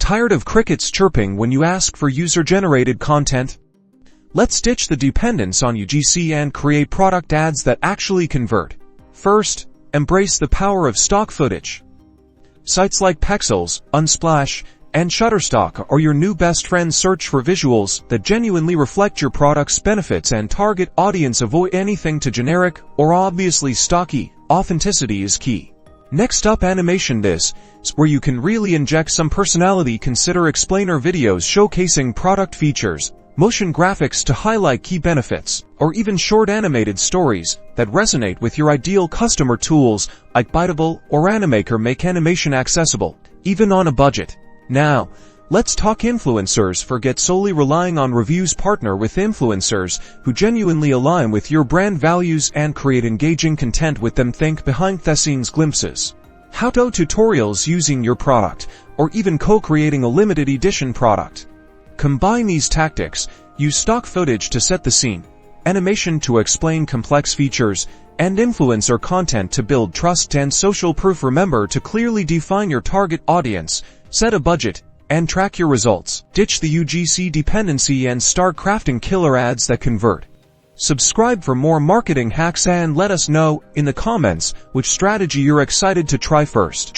Tired of crickets chirping when you ask for user-generated content? Let's ditch the dependence on UGC and create product ads that actually convert. First, embrace the power of stock footage. Sites like Pexels, Unsplash, and Shutterstock are your new best friends. Search for visuals that genuinely reflect your product's benefits and target audience. Avoid anything too generic or obviously stocky. Authenticity is key. Next up, animation. This is where you can really inject some personality. Consider explainer videos showcasing product features, motion graphics to highlight key benefits, or even short animated stories that resonate with your ideal customer. Tools like Biteable or Animaker make animation accessible, even on a budget. Now, let's talk influencers. Forget solely relying on reviews. Partner with influencers who genuinely align with your brand values and create engaging content with them. Think behind-the-scenes glimpses, how-to tutorials using your product, or even co-creating a limited edition product. Combine these tactics. Use stock footage to set the scene, animation to explain complex features, and influencer content to build trust and social proof. Remember to clearly define your target audience, set a budget, and track your results. Ditch the UGC dependency and start crafting killer ads that convert. Subscribe for more marketing hacks and let us know in the comments which strategy you're excited to try first.